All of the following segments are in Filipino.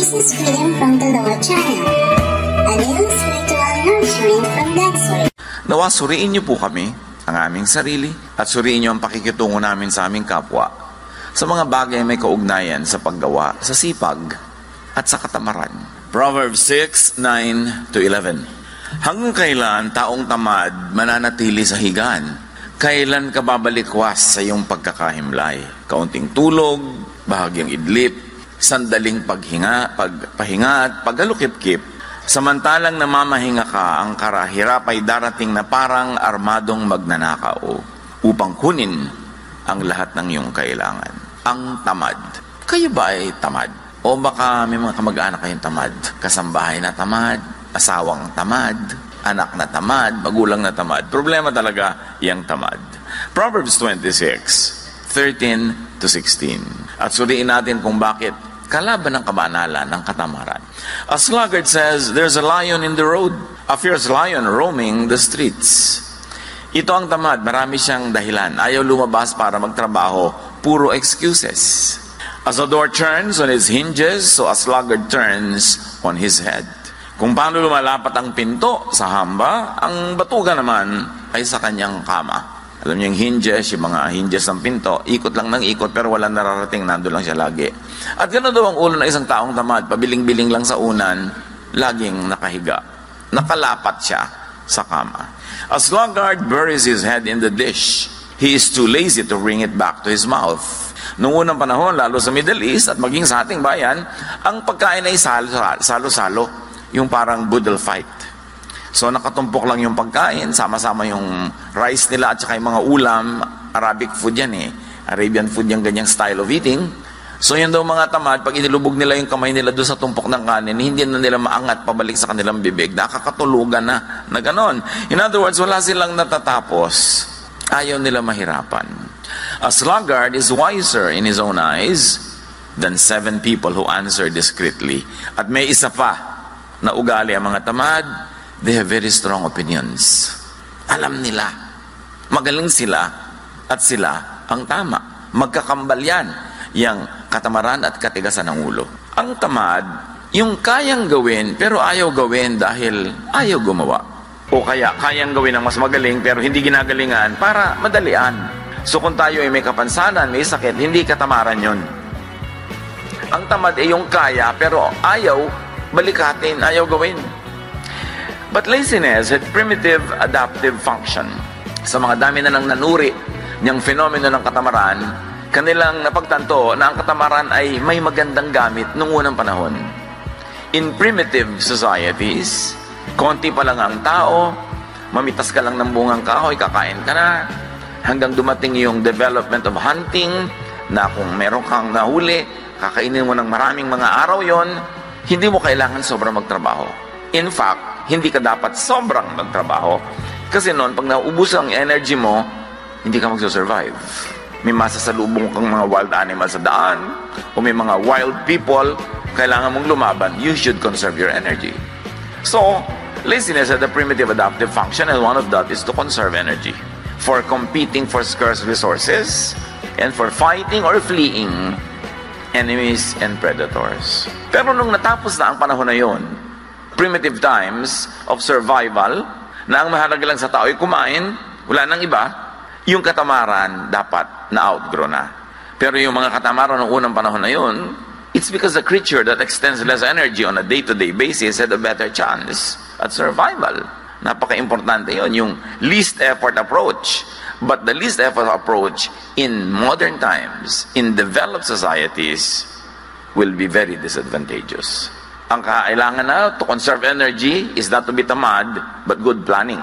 Business Freedom from the Lord Channel, a new spiritual nurturing from God's Word. Nawa, suriin niyo po kami, ang aming sarili, at suriin niyo ang pakikitungo namin sa aming kapwa sa mga bagay may kaugnayan sa paggawa, sa sipag, at sa katamaran. Proverbs 6:9-11. Hanggang kailan taong tamad mananatili sa higaan? Kailan ka babalikwas sa iyong pagkakahimlay? Kaunting tulog, bahagyang idlip, sandaling pagpahinga at paggalukip-kip, samantalang namamahinga ka, ang karahirap ay darating na parang armadong magnanakaw upang kunin ang lahat ng iyong kailangan. Ang tamad. Kayo ba ay tamad? O baka may mga kamag-anak kayong tamad? Kasambahay na tamad, asawang tamad, anak na tamad, magulang na tamad. Problema talaga yung tamad. Proverbs 26:13-16. At suriin natin kung bakit kalaban ng kabanalan ng katamaran. A sluggard says, there's a lion in the road, a fierce lion roaming the streets. Ito ang tamad, marami siyang dahilan. Ayaw lumabas para magtrabaho, puro excuses. As a door turns on its hinges, so a sluggard turns on his head. Kung paano lumalapat ang pinto sa hamba, ang batuga naman ay sa kanyang kama. Alam niyo yung hinges, yung mga hinges ng pinto, ikot lang ng ikot pero walang nararating, nando lang siya lagi. At gano'n daw ang ulo ng isang taong tamad, pabiling-biling lang sa unan, laging nakahiga. Nakalapat siya sa kama. A sluggard buries his head in the dish. He is too lazy to bring it back to his mouth. Noong unang panahon, lalo sa Middle East at maging sa ating bayan, ang pagkain ay salo-salo. Yung parang boodle fight. So nakatumpok lang yung pagkain, sama-sama yung rice nila at saka yung mga ulam. Arabic food yan eh. Arabian food yung ganyang style of eating. So yun daw mga tamad, pag inilubog nila yung kamay nila doon sa tumpok ng kanin, hindi na nila maangat pabalik sa kanilang bibig. Nakakatulugan na ganon. In other words, wala silang natatapos. Ayaw nila mahirapan. A sluggard is wiser in his own eyes than 7 people who answer discreetly. At may isa pa na ugali ang mga tamad, they have very strong opinions. Alam nila. Magaling sila at sila ang tama. Magkakambal yan, yung katamaran at katigasan ng ulo. Ang tamad, yung kayang gawin pero ayaw gawin dahil ayaw gumawa. O kaya kayang gawin ng mas magaling pero hindi ginagalingan para madalian. So kung tayo ay may kapansanan, may sakit, hindi katamaran yun. Ang tamad ay yung kaya pero ayaw balikatin, ayaw gawin. But laziness had primitive adaptive function. Sa mga dami na nang nanuri niyang fenomeno ng katamaran, kanilang napagtanto na ang katamaran ay may magandang gamit noong unang panahon. In primitive societies, konti pa lang ang tao, mamitas ka lang ng bungang kahoy, kakain ka na, hanggang dumating yung development of hunting, na kung meron kang nahuli, kakainin mo ng maraming mga araw yon. Hindi mo kailangan sobrang magtrabaho. In fact, hindi ka dapat sobrang magtrabaho. Kasi noon, pag naubos ang energy mo, hindi ka magsusurvive. May masasalubong kang mga wild animals sa daan, o may mga wild people, kailangan mong lumaban. You should conserve your energy. So, laziness had a primitive adaptive function, and one of that is to conserve energy. For competing for scarce resources, and for fighting or fleeing enemies and predators. Pero nung natapos na ang panahon na yon, primitive times of survival, na ang mahalaga lang sa tao ay kumain, wala nang iba, yung katamaran dapat na-outgrow na. Pero yung mga katamaran ng unang panahon na yon, it's because the creature that extends less energy on a day-to-day basis had a better chance at survival. Napaka-importante yon, yung least effort approach. But the least effort approach in modern times, in developed societies, will be very disadvantageous. Ang kailangan na to conserve energy is not to be tamad, but good planning.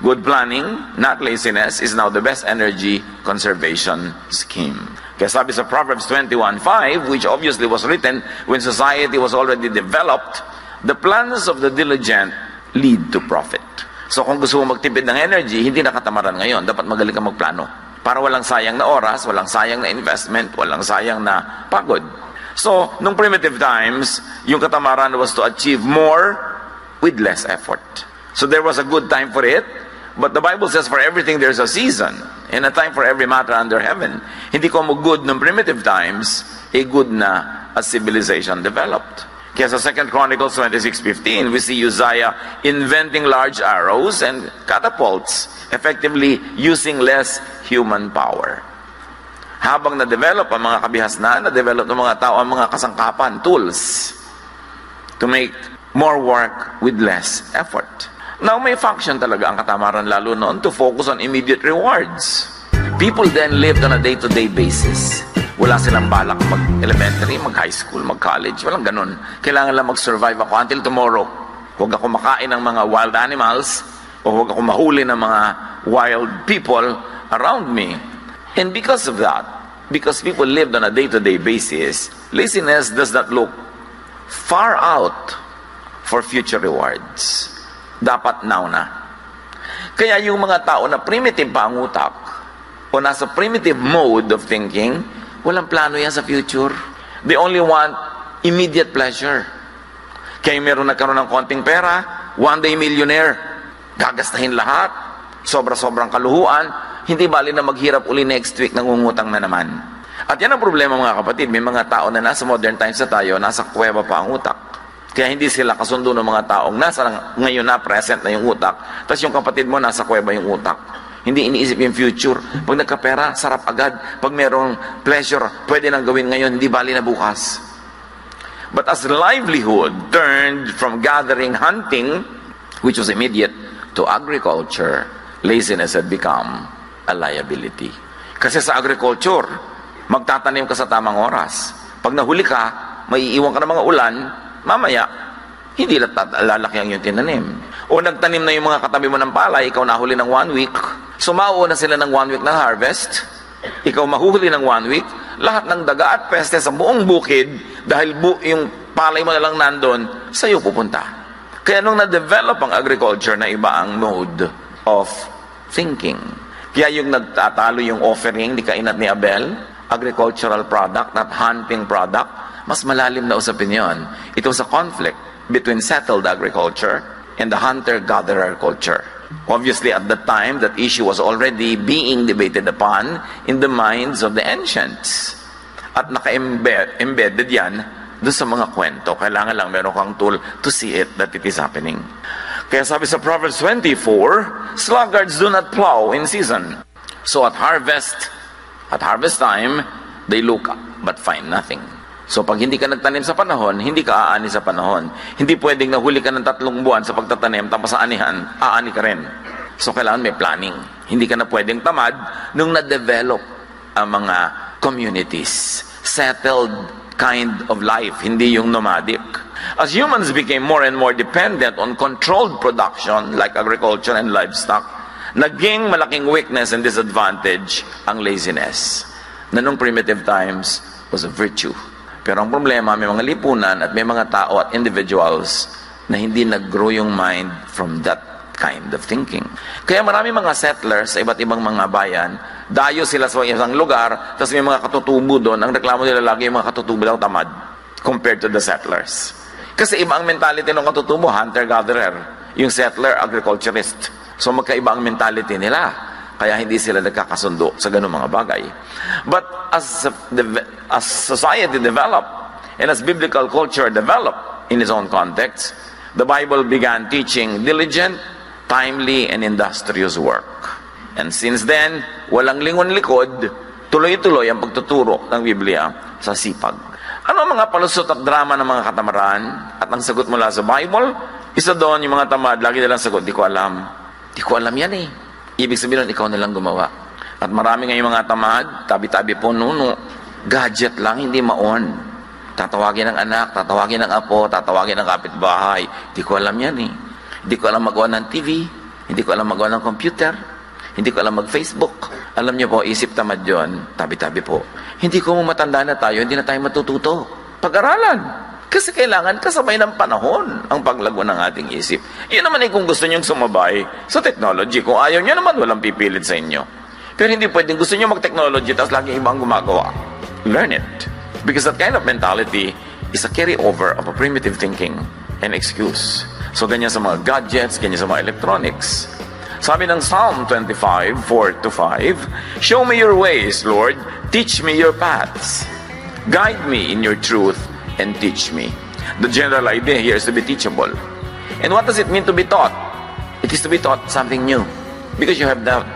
Good planning, not laziness, is now the best energy conservation scheme. Kaya sabi sa Proverbs 21:5, which obviously was written when society was already developed, the plans of the diligent lead to profit. So kung gusto mo magtipid ng energy, hindi na katamaran ngayon. Dapat magaling ka magplano. Para walang sayang na oras, walang sayang na investment, walang sayang na pagod. So, nung primitive times, yung katamaran was to achieve more with less effort. So there was a good time for it, but the Bible says for everything there's a season and a time for every matter under heaven. Hindi ko mo good nung primitive times, good na as civilization developed. Kaya sa 2 Chronicles 26:15, we see Uzziah inventing large arrows and catapults, effectively using less human power. Habang na-develop ang mga kabihasnan, na-develop ng mga tao ang mga kasangkapan, tools, to make more work with less effort. Now, may function talaga ang katamaran lalo noon to focus on immediate rewards. People then lived on a day-to-day basis. Wala silang balak mag-elementary, mag-high school, mag-college. Walang ganun. Kailangan lang mag-survive ako until tomorrow. Huwag ako makain ng mga wild animals o huwag ako mahuli ng mga wild people around me. And because of that, because people lived on a day-to-day basis, laziness does not look far out for future rewards. Dapat now na. Kaya yung mga tao na primitive pa ang utak o nasa primitive mode of thinking, walang plano yan sa future. They only want immediate pleasure. Kaya meron nagkaroon ng konting pera, one day millionaire, gagastahin lahat, sobra-sobrang kaluhuan, hindi bali na maghirap uli next week, nangungutang na naman. At yan ang problema mga kapatid, may mga tao na nasa modern times na tayo, nasa kuweba pa ang utak. Kaya hindi sila kasundo ng mga taong nasa ngayon na present na yung utak, tapos yung kapatid mo nasa kuweba yung utak. Hindi iniisip yung future. Pag nagkapera, sarap agad. Pag merong pleasure, pwede nang gawin ngayon, hindi bali na bukas. But as livelihood turned from gathering, hunting, which was immediate, to agriculture, laziness had become a liability. Kasi sa agriculture, magtatanim ka sa tamang oras. Pag nahuli ka, maiiwan ka ng mga ulan, mamaya, hindi lalaki ang yung tinanim. O nagtanim na yung mga katabi mo ng palay, ikaw nahuli ng 1 week, sumao na sila ng 1 week na harvest, ikaw mahuhuli ng 1 week, lahat ng daga at peste sa buong bukid, dahil yung palay mo na lang nandun, sa'yo pupunta. Kaya nung na-develop ang agriculture na iba ang mode of thinking. Kaya yung nagtatalo yung offering ni Cain at ni Abel, agricultural product, not hunting product, mas malalim na usapin yun. It was a conflict between settled agriculture and the hunter-gatherer culture. Obviously, at that time, that issue was already being debated upon in the minds of the ancients. At naka-embedded yan doon sa mga kwento. Kailangan lang meron kang tool to see it, that it is happening. Kaya sabi sa Proverbs 24, sluggards do not plow in season. So at harvest time, they look up but find nothing. So pag hindi ka nagtanim sa panahon, hindi ka aani sa panahon. Hindi pwedeng nahuli ka ng 3 buwan sa pagtatanim, tapos sa anihan, aani ka rin. So kailangan may planning. Hindi ka na pwedeng tamad nung na-develop ang mga communities. Settled kind of life, hindi yung nomadic. As humans became more and more dependent on controlled production like agriculture and livestock, naging malaking weakness and disadvantage ang laziness. Na nung primitive times was a virtue. Pero ang problema, may mga lipunan at may mga tao at individuals na hindi nag-grow yung mind from that kind of thinking. Kaya marami mga settlers sa iba't ibang mga bayan, dayo sila sa isang lugar, tapos may mga katutubo doon, ang reklamo nila lagi yung mga katutubo daw tamad compared to the settlers. Kasi iba ang mentality ng katutubo, hunter-gatherer. Yung settler, agriculturist. So magkaiba ang mentality nila. Kaya hindi sila nagkakasundo sa ganung mga bagay. But as society developed, and as biblical culture developed in its own context, the Bible began teaching diligent, timely, and industrious work. And since then, walang lingon-likod, tuloy-tuloy ang pagtuturo ng Biblia sa sipag. Ano ang mga palusot at drama ng mga katamaran? At ang sagot mula sa Bible, isa doon yung mga tamad, lagi nilang sagot, di ko alam. Di ko alam yan eh. Ibig sabihin, ikaw na lang gumawa. At marami ngayong mga tamad, tabi-tabi po nuno, gadget lang, hindi maon. Tatawagin ng anak, tatawagin ng apo, tatawagin ng kapitbahay. Hindi ko alam yan eh. Hindi ko alam magawa ng TV, hindi ko alam magawa ng computer, hindi ko alam mag-Facebook. Alam niyo po, isip tamad yun, tabi-tabi po. Hindi ko matanda na tayo, hindi na tayo matututo. Pag-aralan. Kasi kailangan kasabay ng panahon ang paglago ng ating isip. Yun naman ay kung gusto niyong sumabay sa technology. Kung ayaw niyo naman, walang pipilit sa inyo. Pero hindi pwedeng gusto niyo mag-technology tapos lagi ibang gumagawa. Learn it. Because that kind of mentality is a carryover of a primitive thinking and excuse. So ganyan sa mga gadgets, ganyan sa mga electronics. Sabi ng Psalm 25, 4-5, show me your ways, Lord. Teach me your paths. Guide me in your truth and teach me. The general idea here is to be teachable. And what does it mean to be taught? It is to be taught something new. Because you have doubt.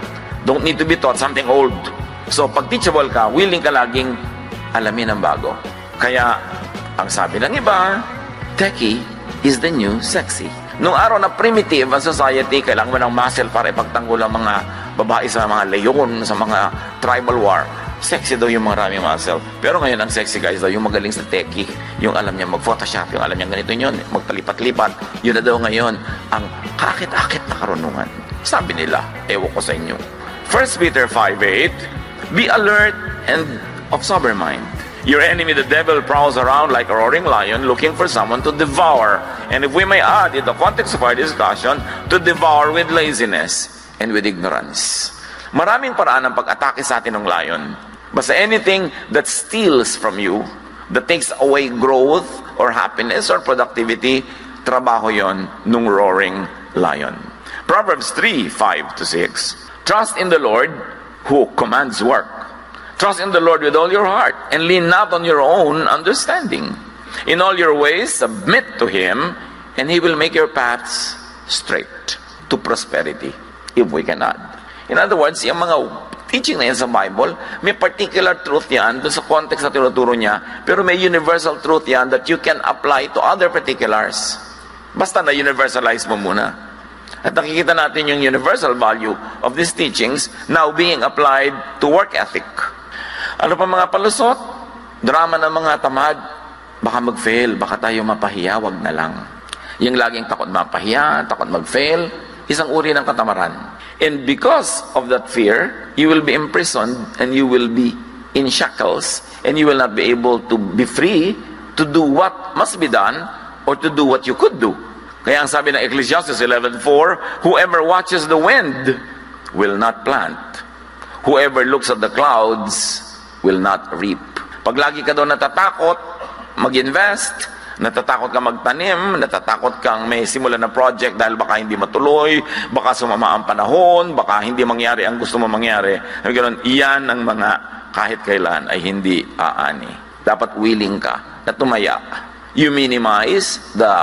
Don't need to be taught something old. So, pag teachable ka, willing ka laging alamin ang bago. Kaya, ang sabi ng iba, techie is the new sexy. Noong araw na primitive ang society, kailangan mo ng muscle para ipagtanggol ang mga babae sa mga leyon, sa mga tribal war. Sexy daw yung maraming muscle. Pero ngayon, ang sexy guys daw, yung magaling sa techie, yung alam niya mag-photoshop, yung alam niya ganito yun, magtalipat-lipat, yun na daw ngayon, ang kakit-akit na karunungan. Sabi nila, ewan ko sa inyo. 1 Peter 5:8, be alert and of sober mind. Your enemy, the devil, prowls around like a roaring lion looking for someone to devour. And if we may add, in the context of our discussion, to devour with laziness and with ignorance. Maraming paraan ng pag-atake sa atin ng lion. Basta anything that steals from you, that takes away growth or happiness or productivity, trabaho yon nung roaring lion. Proverbs 3:5-6. Trust in the Lord who commands work. Trust in the Lord with all your heart and lean not on your own understanding. In all your ways, submit to Him and He will make your paths straight to prosperity, if we can add. In other words, yung mga teaching na yan sa Bible, may particular truth yan doon sa context na tinuturo niya, pero may universal truth yan that you can apply to other particulars. Basta na-universalize mo muna. At nakikita natin yung universal value of these teachings now being applied to work ethic. Ano pa mga palusot? Drama ng mga tamad. Baka mag-fail, baka tayo mapahiya, wag na lang. Yung laging takot mapahiya, takot mag-fail, isang uri ng katamaran. And because of that fear, you will be imprisoned and you will be in shackles and you will not be able to be free to do what must be done or to do what you could do. Kaya ang sabi ng Ecclesiastes 11:4, whoever watches the wind will not plant. Whoever looks at the clouds will not reap. Pag lagi ka daw natatakot mag-invest, natatakot ka magtanim, natatakot kang may simulan na project dahil baka hindi matuloy, baka sumama ang panahon, baka hindi mangyari ang gusto mo mangyari. Iyan ang mga kahit kailan ay hindi aani. Dapat willing ka na tumaya. You minimize the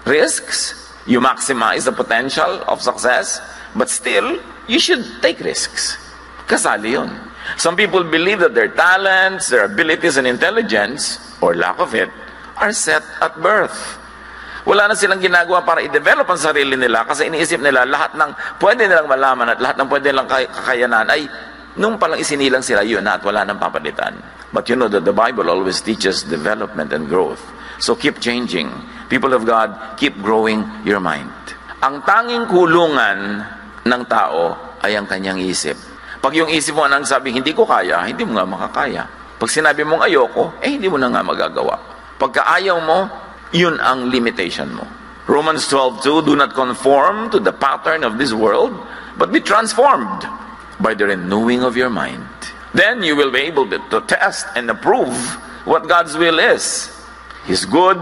risks, you maximize the potential of success, but still, you should take risks. Kasali yun. Some people believe that their talents, their abilities, and intelligence, or lack of it, are set at birth. Wala na silang ginagawa para i-develop ang sarili nila kasi iniisip nila lahat ng pwede nilang malaman at lahat ng pwede nilang kakayanan ay nung palang isinilang sila yun na at wala nang papalitan. But you know that the Bible always teaches development and growth. So keep changing. People of God, keep growing your mind. Ang tanging kulungan ng tao ay ang kanyang isip. Pag yung isip mo nang sabi, hindi ko kaya, hindi mo nga makakaya. Pag sinabi mong ayoko, hindi mo na nga magagawa. Pagka ayaw mo, yun ang limitation mo. Romans 12:2, do not conform to the pattern of this world, but be transformed by the renewing of your mind. Then you will be able to test and approve what God's will is. His good,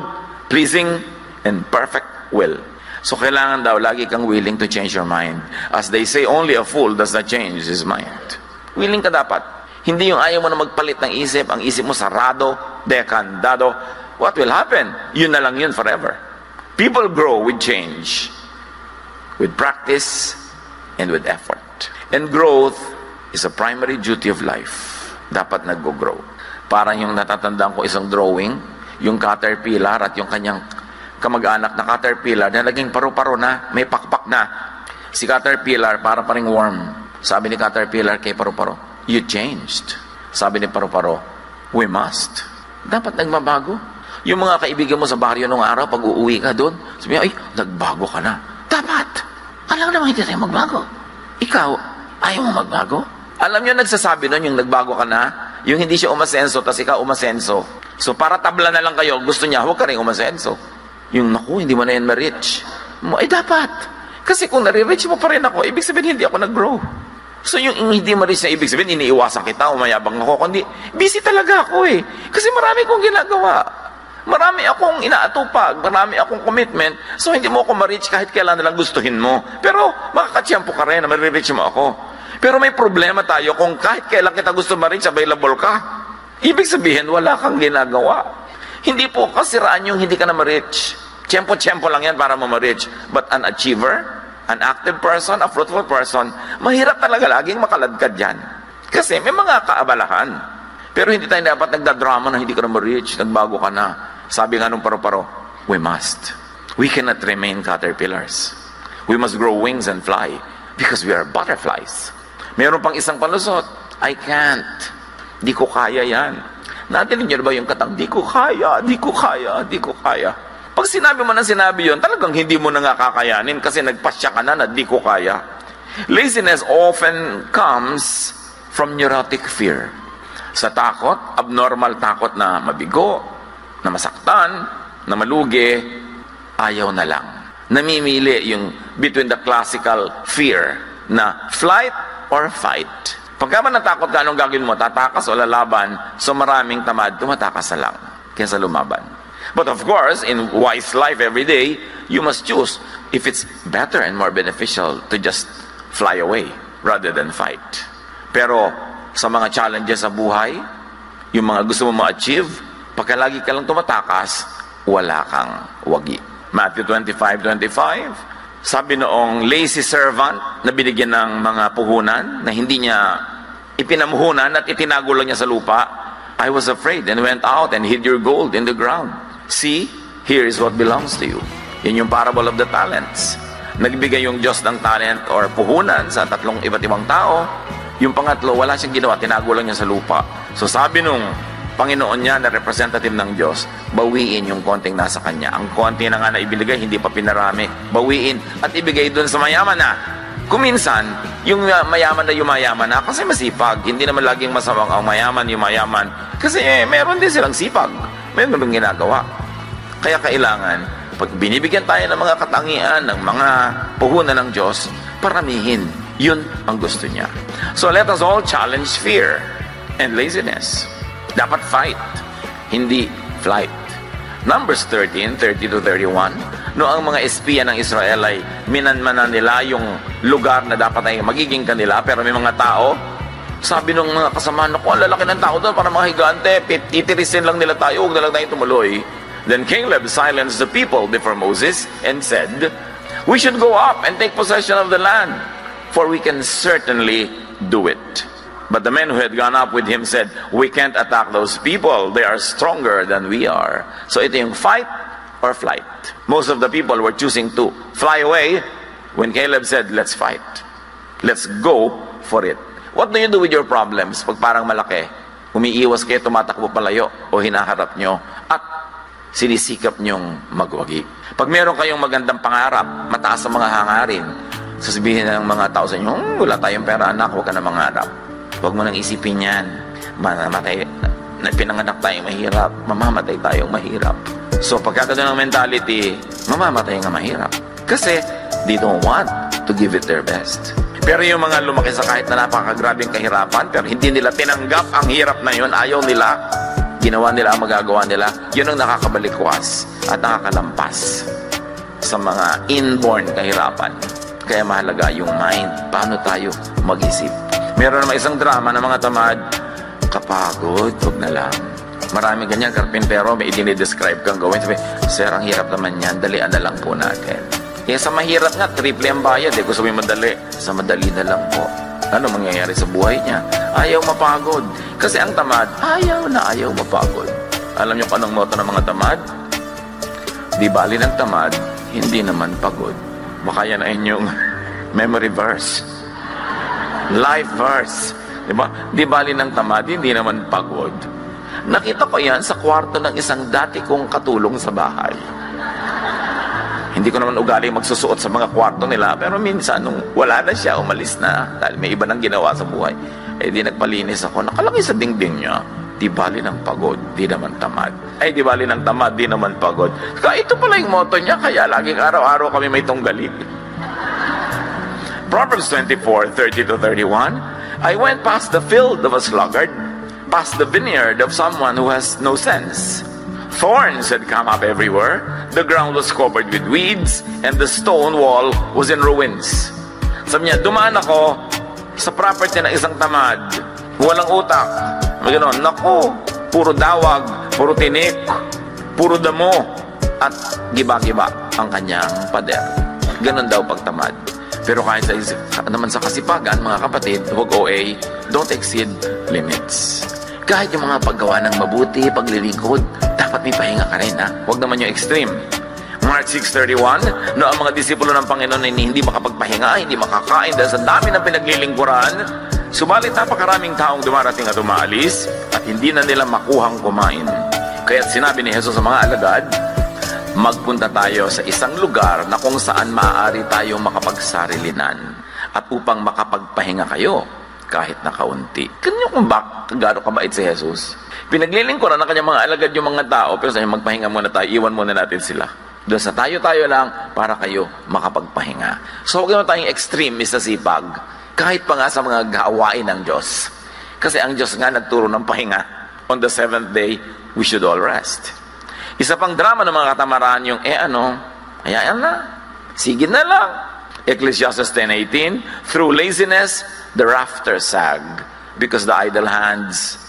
pleasing, and perfect will. So kailangan daw, lagi kang willing to change your mind. As they say, only a fool does not change his mind. Willing ka dapat. Hindi yung ayaw mo na magpalit ng isip, ang isip mo sarado, dekandado. What will happen? Yun na lang yun forever. People grow with change, with practice, and with effort. And growth is a primary duty of life. Dapat nag-grow. Parang yung natatandaan ko isang drawing, yung caterpillar at yung kanyang kamag-anak na caterpillar na naging paru-paro na, may pakpak na. Si caterpillar para paring worm. Sabi ni caterpillar kay paru-paro, you changed. Sabi ni paru-paro, we must. Dapat nagmabago. Yung mga kaibigan mo sa baryo nung araw, pag uuwi ka doon, sabi niya, ay, nagbago ka na. Dapat. Alam naman hindi tayo magbago. Ikaw, ayaw mo magbago? Alam niyo, nagsasabi nun, yung nagbago ka na, yung hindi siya umasenso, tas ikaw umasenso. So, para tabla na lang kayo, gusto niya, huwag ka rin umasenso. Yung, naku, hindi mo na yan ma-reach. Dapat. Kasi kung nare-reach mo pa rin ako, ibig sabihin, hindi ako nag-grow. So, yung hindi ma-reach na ibig sabihin, iniiwasan kita, umayabang ako, kundi, busy talaga ako eh. Kasi marami kong ginagawa. Marami akong inaatupag, marami akong commitment, so hindi mo ako ma-reach kahit kailan na lang gustuhin mo. Pero, makakatsyempo ka rin na ma-reach mo ako. Pero may problema tayo kung kahit kailan kita gusto ma-reach, available ka. Ibig sabihin, wala kang ginagawa. Hindi po kasiraan yung hindi ka na ma-rich. Tiyempo-tiyempo lang yan para mo ma-rich. But an achiever, an active person, a fruitful person, mahirap talaga laging makaladkad yan. Kasi may mga kaabalahan. Pero hindi tayo dapat nagdadrama na hindi ka na ma-rich, nagbago ka na. Sabi nga nung paro-paro, we must. We cannot remain caterpillars. We must grow wings and fly because we are butterflies. Meron pang isang palusot, I can't. Di ko kaya yan. Natinig niyo ba yung katang, di ko kaya, di ko kaya, di ko kaya. Pag sinabi mo na sinabi yun, talagang hindi mo na nga kakayanin kasi nagpasya ka na di ko kaya. Laziness often comes from neurotic fear. Sa takot, abnormal takot na mabigo, na masaktan, na malugi, ayaw na lang. Namimili yung between the classical fear na flight or fight. Pagka ba natakot ka, anong gagawin mo? Tatakas o lalaban? So maraming tamad, tumatakas na lang kaysa lumaban. But of course, in wise life every day, you must choose if it's better and more beneficial to just fly away rather than fight. Pero sa mga challenges sa buhay, yung mga gusto mo ma-achieve, pagka lagi ka lang tumatakas, wala kang wagi. Matthew 25:25, sabi noong lazy servant na binigyan ng mga puhunan na hindi niya ipinamuhunan at itinago lang niya sa lupa, I was afraid and went out and hid your gold in the ground. See, here is what belongs to you. Yan yung parable of the talents. Nagbigay yung Diyos ng talent or puhunan sa tatlong iba't ibang tao. Yung pangatlo, wala siyang ginawa, tinago lang niya sa lupa. So sabi nung Panginoon niya na representative ng Diyos, bawiin yung konting nasa kanya. Ang konti na nga na ibigay, hindi pa pinarami. Bawiin at ibigay doon sa mayaman na. Kuminsan, yung mayaman na yumayaman na, kasi masipag. Hindi naman laging masamang ang mayaman, yumayaman. Kasi meron din silang sipag. Meron din ginagawa. Kaya kailangan, pag binibigyan tayo ng mga katangian, ng mga puhunan ng Diyos, paramihin. Yun ang gusto niya. So let us all challenge fear and laziness. Dapat fight, hindi flight. Numbers 13:30-31, no ang mga espiya ng Israel ay minanmanan nila yung lugar na dapat ay magiging kanila, pero may mga tao, sabi ng mga kasamahan ko, ang lalaki ng tao doon, para mga higante, titirisin lang nila tayo, huwag na lang tayo tumuloy. Then Caleb silenced the people before Moses and said, we should go up and take possession of the land, for we can certainly do it. But the men who had gone up with him said, we can't attack those people. They are stronger than we are. So ito yung fight or flight. Most of the people were choosing to fly away when Caleb said, let's fight. Let's go for it. What do you do with your problems pag parang malaki? Umiiwas kayo, tumatakbo palayo o hinaharap nyo at sinisikap nyong magwagi. Pag meron kayong magandang pangarap, mataas ang mga hangarin, sasabihin ng mga tao sa inyo, wala tayong pera anak, huwag ka na mangarap. Huwag mo nang isipin yan. Mamamatay, pinanganak tayong mahirap, mamamatay tayong mahirap. So pagkakagano ng mentality, mamamatay nga mahirap. Kasi they don't want to give it their best. Pero yung mga lumaki sa kahit na napakagrabing kahirapan, pero hindi nila tinanggap ang hirap na yun, ayaw nila, ginawa nila ang magagawa nila, yun ang nakakabalikwas at nakakalampas sa mga inborn kahirapan. Kaya mahalaga yung mind, paano tayo mag-isip. Meron naman isang drama ng mga tamad, kapagod, huwag na lang. Marami ganyan, karpintero, may idinidescribe kang gawin. Sabi, sir, ang hirap naman yan, dalian na lang po natin. Sa mahirap nga, triple ang bayad. Gusto mo madali, sa madali na lang po. Ano mangyayari sa buhay niya? Ayaw mapagod. Kasi ang tamad, ayaw na ayaw mapagod. Alam niyo kung anong motto ng mga tamad? Di bali ng tamad, hindi naman pagod. Baka yan ay inyong memory verse. Life verse. Diba? Di bali ng tamad, hindi naman pagod. Nakita ko yan sa kwarto ng isang dati kong katulong sa bahay. Hindi ko naman ugali magsusuot sa mga kwarto nila, pero minsan nung wala na siya, umalis na, dahil may iba nang ginawa sa buhay, di nagpalinis ako, nakalagay sa dingding niya, di bali ng pagod, di naman tamad. Di bali ng tamad, di naman pagod. Kaya ito pala yung motto niya, kaya laging araw-araw kami may tunggalin. Proverbs 24:30-31, I went past the field of a sluggard, past the vineyard of someone who has no sense. Thorns had come up everywhere, the ground was covered with weeds, and the stone wall was in ruins. Sabi niya, dumaan ako sa property ng isang tamad, walang utak, Gano'n, naku, puro dawag, puro tinik, puro damo, at giba-giba ang kanyang pader. Ganon daw pagtamad. Pero kahit naman sa kasipagan, mga kapatid, huwag OA, don't exceed limits. Kahit yung mga paggawa ng mabuti, paglilingkod, dapat may pahinga ka rin, ha? Huwag naman yung extreme. Mark 6:31, no, ang mga disipulo ng Panginoon ay hindi makapagpahinga, hindi makakain dahil sa dami ng pinaglilingkuran. Subalit napakaraming taong dumarating at umaalis at hindi na nila makuhang kumain. Kaya sinabi ni Jesus sa mga alagad, magpunta tayo sa isang lugar na kung saan maaari tayong makapagsarilinan at upang makapagpahinga kayo kahit na kaunti. Kanyo kung gano'ng kabait si Jesus. Pinaglilingkuran ng kanyang mga alagad yung mga tao, pero sa magpahinga muna tayo, iwan muna natin sila. Doon sa tayo-tayo lang para kayo makapagpahinga. So huwag naman tayong extreme sa sipag, kahit pa nga sa mga gawain ng Diyos. Kasi ang Diyos nga nagturo ng pahinga. On the seventh day, we should all rest. Isa pang drama ng mga katamaran yung, hayaan na, sige na lang. Ecclesiastes 10:18, through laziness, the rafters sag, because of idle hands,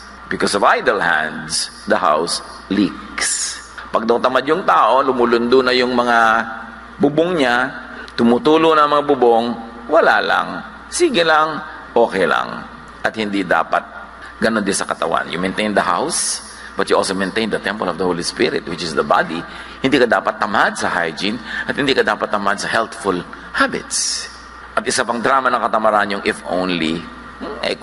the house leaks. Pag daw tamad yung tao, lumulundo na yung mga bubong niya, tumutulo na mga bubong, wala lang. Sige lang, okay lang. At hindi dapat ganon din sa katawan. You maintain the house, but you also maintain the temple of the Holy Spirit, which is the body. Hindi ka dapat tamad sa hygiene, at hindi ka dapat tamad sa healthful habits. At isa pang drama ng katamaran yung if only,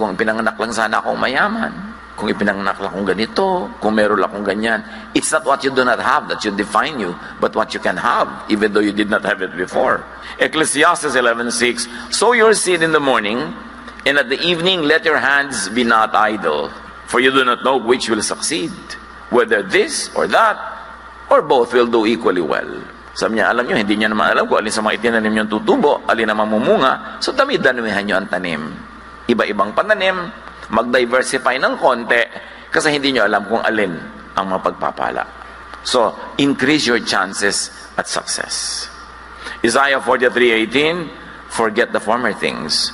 kung pinanganak lang sana akong mayaman, kung ipinanganak lang akong ganito, kung meron lang akong ganyan. It's not what you do not have that should define you, but what you can have, even though you did not have it before. Ecclesiastes 11:6, sow your seed in the morning, and at the evening let your hands be not idle, for you do not know which will succeed, whether this or that, or both will do equally well. Sabi niya, alam niyo, hindi niya naman alam kung alin sa mga itinanim niyong tutubo, alin naman mumunga, so dami-damihan niyo ang tanim. Iba-ibang pananim, mag-diversify ng konti, kasi hindi niyo alam kung alin ang mapagpapala. So, increase your chances at success. Isaiah 43:18, forget the former things,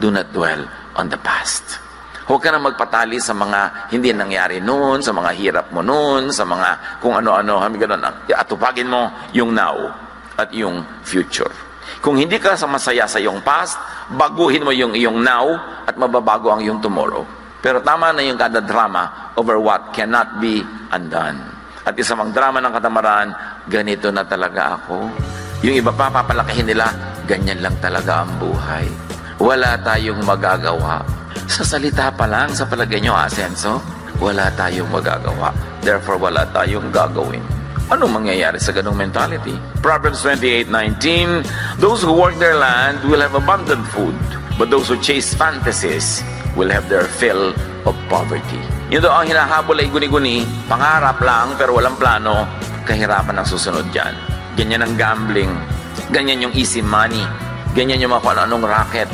do not dwell on the past. Huwag ka na magpatali sa mga hindi nangyari noon, sa mga hirap mo noon, sa mga kung ano-ano, ganun. Atupagin mo yung now at yung future. Kung hindi ka masaya sa iyong past, baguhin mo yung iyong now at mababago ang iyong tomorrow. Pero tama na yung kada drama over what cannot be undone. At isa mang drama ng katamaran, ganito na talaga ako. Yung iba pa, papalakihin nila, ganyan lang talaga ang buhay. Wala tayong magagawa. Sa salita pa lang, sa palagay nyo, asenso, wala tayong magagawa. Therefore, wala tayong gagawin. Anong mangyayari sa ganong mentality? Proverbs 28:19, those who work their land will have abundant food, but those who chase fantasies will have their fill of poverty. Yun daw ang hinahabol ay guni-guni, pangarap lang pero walang plano, kahirapan ang susunod dyan. Ganyan ang gambling, ganyan yung easy money, ganyan yung mga kung-anong racket.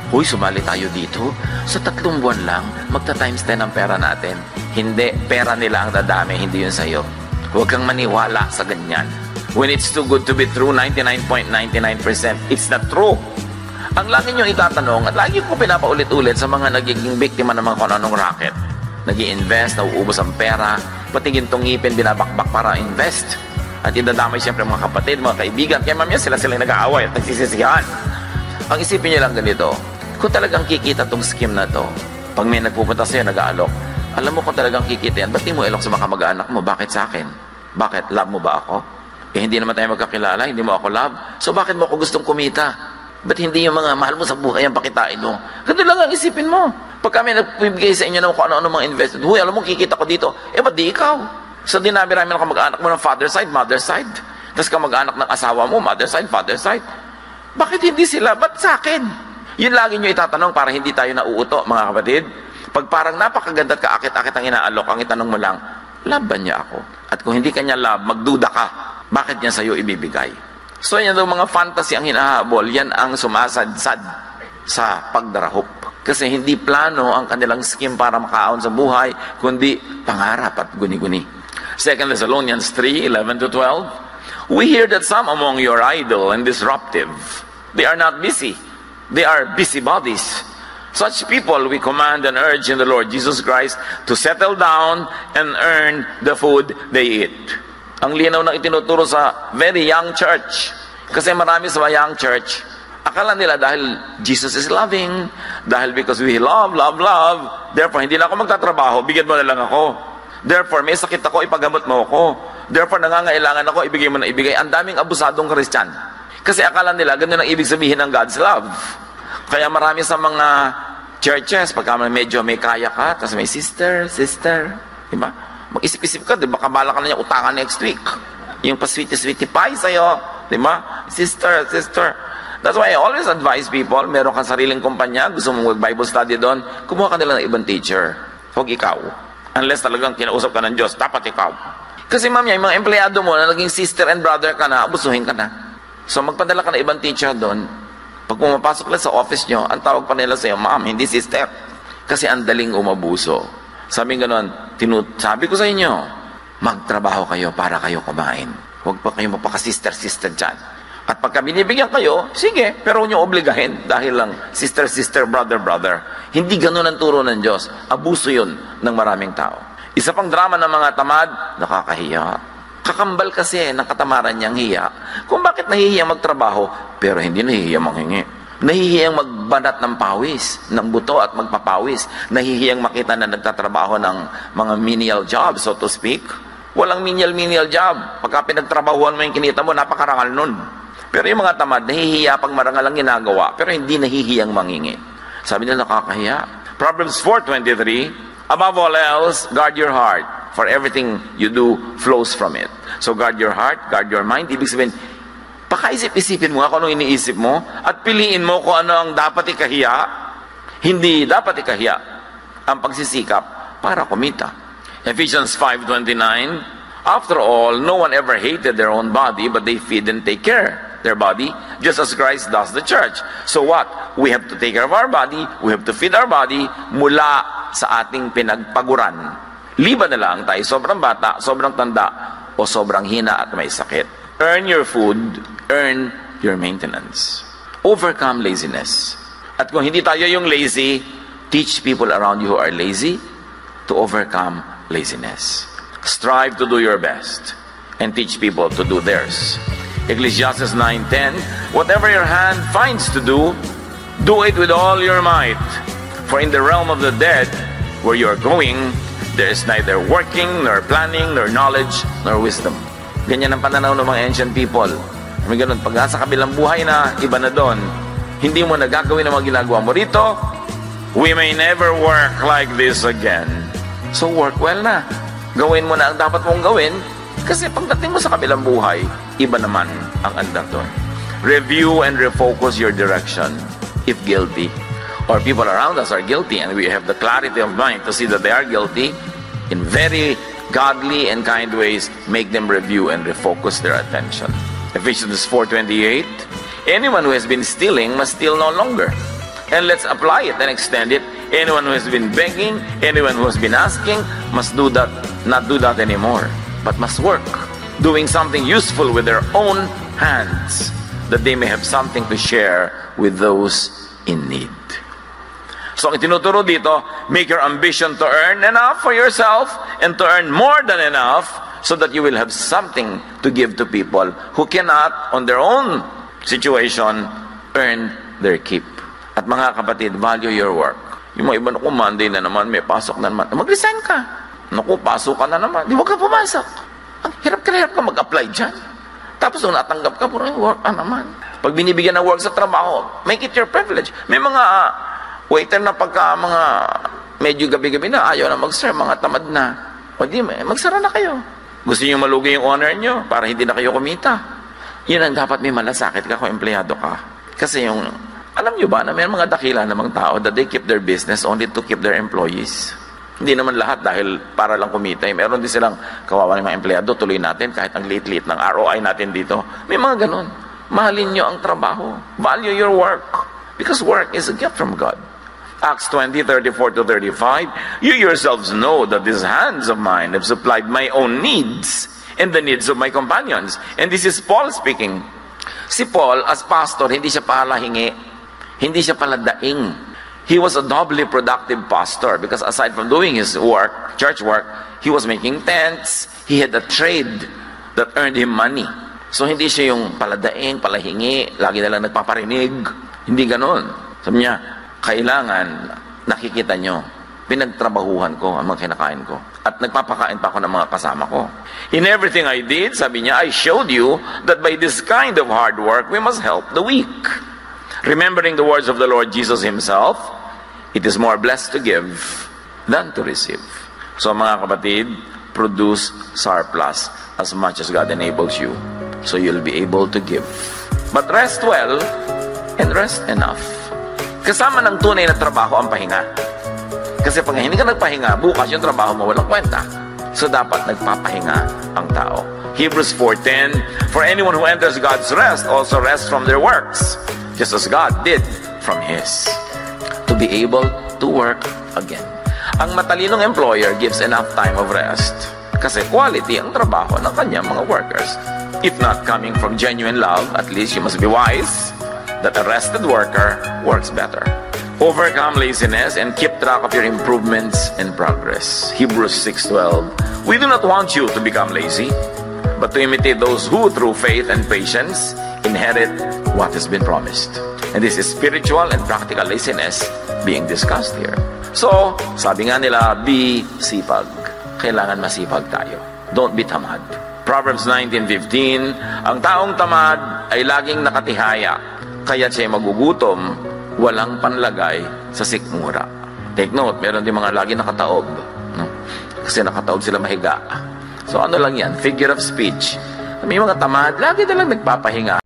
Huy, sumali tayo dito. Sa 3 buwan lang, magta-times 10 ang pera natin. Hindi, pera nila ang dadami, hindi yun sa'yo. Huwag kang maniwala sa ganyan. When it's too good to be true, 99.99%, it's not true. Ang lagi nyo itatanong, at lagi ko pinapaulit-ulit sa mga nagiging biktima ng mga kung-anong racket. Nag-i-invest, nauubos ang pera, pati gintong ngipin, binabakbak para invest. At idadamay siyempre mga kapatid, mga kaibigan. Kaya mamaya sila nag-aaway at nagsisisihan. Ang isipin nyo lang ganito, kung talagang kikita tong scheme na to, pag may nagpupunta sa'yo, nag-aalok, alam mo kung talagang kikita yan, ba't di mo ilok sa mga kamag-anak mo? Bakit sa akin? Bakit? Love mo ba ako? Hindi naman tayo magkakilala, hindi mo ako love. So bakit mo ako gustong kumita? Ba't hindi yung mga mahal mo sa buhay ang pakitain mo? Ganito lang ang isipin mo. Pag kami nagbibigay sa inyo ng kung ano-ano mga investment, huy, alam mo, kikita ko dito. Ba't di ikaw? So dinami-rami ng kamag-anak mo ng father side, mother side. Tapos kamag-anak ng asawa mo, mother side, father side. Bakit hindi sila? Ba't sa akin? Yun lagi nyo itatanong para hindi tayo nauuto, mga kapatid. Pag parang napakaganda at kaakit-akit ang inaalok, ang itanong mo lang, love ba niya ako? At kung hindi kanya love, magduda ka. Bakit niya sa'yo ibibigay? So yan daw mga fantasy ang hinahabol, yan ang sumasadsad sa pagdarahop. Kasi hindi plano ang kanilang scheme para makaahon sa buhay, kundi pangarap at guni-guni. 2 Thessalonians 3:11-12, we hear that some among you are idle and disruptive. They are not busy. They are busybodies. Such people we command and urge in the Lord Jesus Christ to settle down and earn the food they eat. Ang linaw na itinuturo sa very young church. Kasi marami sa young church, akala nila dahil Jesus is loving, dahil because we love, therefore hindi na ako magtatrabaho, bigyan mo na lang ako. Therefore, may sakit ako, ipagamot mo ako. Therefore, nangangailangan ako, ibigay mo na ibigay. Ang daming abusadong Christian. Kasi akala nila, ganun ang ibig sabihin ng God's love. Kaya marami sa mga churches, pagka medyo may kaya ka, tapos may sister, diba? Mag-isip-isip ka, diba? Kabala ka na niya utangan next week. Yung pa-sweetie pie sa'yo, diba? Sister. That's why I always advise people, meron kang sariling kumpanya, gusto mong mag-Bible study doon, kumuha ka nila ng ibang teacher. Huwag ikaw. Unless talagang kinausap ka ng Diyos, dapat ikaw. Kasi ma'am, yung mga empleyado mo na naging sister and brother ka na, abusuhin ka na. So magpadala ka ng ibang teacher doon. Pag pumapasok lang sa office nyo, ang tawag pa nila sa'yo, ma'am, hindi sister. Kasi ang daling umabuso. Sabi sabi ko sa inyo, magtrabaho kayo para kayo kumain. Huwag pa kayo mapaka-sister dyan. At pagka binibigyan kayo, sige, pero huwag nyo obligahin dahil lang sister, brother. Hindi ganun ang turo ng Diyos. Abuso yun ng maraming tao. Isa pang drama ng mga tamad, nakakahiya. Kakambal kasi ng katamaran niyang hiya. Kung bakit nahihiyang magtrabaho, pero hindi nahihiyang manghingi. Nahihiyang magbanat ng pawis, ng buto at magpapawis. Nahihiyang makita na nagtatrabaho ng mga menial job, so to speak. Walang menial job. Pagka pinagtrabahuan mo yung kinita mo, napakarangal nun. Pero yung mga tamad, nahihiya pag marangal ang ginagawa, pero hindi nahihiyang mangingi. Sabi nila, nakakahiya. Proverbs 4:23, above all else, guard your heart, for everything you do flows from it. So guard your heart, guard your mind. Ibig sabihin, pakaisip-isipin mo kung ano iniisip mo, at piliin mo kung ano ang dapat ikahiya. Hindi dapat ikahiya ang pagsisikap para kumita. Ephesians 5:29, after all, no one ever hated their own body, but they feed and take care their body, just as Christ does the church. So what? We have to take care of our body, we have to feed our body mula sa ating pinagpaguran. Liban na lang tayo sobrang bata, sobrang tanda, o sobrang hina at may sakit. Earn your food, earn your maintenance. Overcome laziness. At kung hindi tayo yung lazy, teach people around you who are lazy to overcome laziness. Strive to do your best and teach people to do theirs. Ecclesiastes 9:10, whatever your hand finds to do it with all your might. For in the realm of the dead, where you are going, there is neither working, nor planning, nor knowledge, nor wisdom. Ganyan ang pananaw ng mga ancient people. May ganun, pag sa kabilang buhay na, iba na doon, hindi mo nagagawin ang mga ginagawa mo rito, we may never work like this again. So work well na. Gawin mo na ang dapat mong gawin, kasi pagdating mo sa kabilang buhay, iba naman ang andar doon. Review and refocus your direction if guilty, or people around us are guilty and we have the clarity of mind to see that they are guilty. In very godly and kind ways, make them review and refocus their attention. Ephesians 4:28, anyone who has been stealing must steal no longer. And let's apply it and extend it. Anyone who has been begging, anyone who has been asking, must not do that anymore, but must work, doing something useful with their own hands, that they may have something to share with those in need. So ang itinuturo dito, make your ambition to earn enough for yourself and to earn more than enough so that you will have something to give to people who cannot, on their own situation, earn their keep. At mga kapatid, value your work. Yung mga iba, naku, Monday na naman, may pasok na naman. Mag-resign ka. Naku, pasok ka na naman. Di, huwag ka pumasok. Ang hirap ka mag-apply dyan. Tapos nung natanggap ka, puro work ka naman. Pag binibigyan ng work sa trabaho, make it your privilege. May mga waiter na pagka mga medyo gabi-gabi na, ayaw na mag-serve, mga tamad na. O di, magsara na kayo. Gusto nyo malugi yung honor nyo para hindi na kayo kumita. Yun ang dapat may malasakit ka kung empleyado ka. Kasi yung, alam nyo ba na may mga dakila namang tao that they keep their business only to keep their employees. Hindi naman lahat dahil para lang kumita. Meron din silang kawawa ng mga empleyado, tuloy natin kahit ang liit-liit ng ROI natin dito. May mga ganun. Mahalin nyo ang trabaho. Value your work. Because work is a gift from God. Acts 20:34-35, you yourselves know that these hands of mine have supplied my own needs and the needs of my companions. And this is Paul speaking. Si Paul, as pastor, hindi siya pala hingi. Hindi siya pala daing. He was a doubly productive pastor because aside from doing his work, church work, he was making tents. He had a trade that earned him money. So hindi siya yung paladaing, palahingi, lagi na lang nagpaparinig. Hindi ganon. Sabi niya, kailangan nakikita nyo, pinagtrabahuhan ko ang mga kinakain ko. At nagpapakain pa ako ng mga kasama ko. In everything I did, sabi niya, I showed you that by this kind of hard work, we must help the weak. Remembering the words of the Lord Jesus Himself, it is more blessed to give than to receive. So mga kapatid, produce surplus as much as God enables you. So you'll be able to give. But rest well and rest enough. Kasama ng tunay na trabaho ang pahinga. Kasi pag hindi ka nagpahinga, bukas yung trabaho mo walang kwenta. So dapat nagpapahinga ang tao. Hebrews 4:10, for anyone who enters God's rest also rests from their works, just as God did from His, to be able to work again. Ang matalinong employer gives enough time of rest kasi quality ang trabaho ng kanyang mga workers. If not coming from genuine love, at least you must be wise that a rested worker works better. Overcome laziness and keep track of your improvements and progress. Hebrews 6:12, we do not want you to become lazy, but to imitate those who, through faith and patience, inherit what has been promised. And this is spiritual and practical laziness being discussed here. So, sabi nga nila, be sipag. Kailangan masipag tayo. Don't be tamad. Proverbs 19:15, ang taong tamad ay laging nakatihaya, kaya siya'y magugutom, walang panlagay sa sikmura. Take note, meron din mga lagi nakataob. No? Kasi nakataob sila mahiga. So ano lang yan? Figure of speech. May mga tamad, lagi na lang nagpapahinga.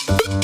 you.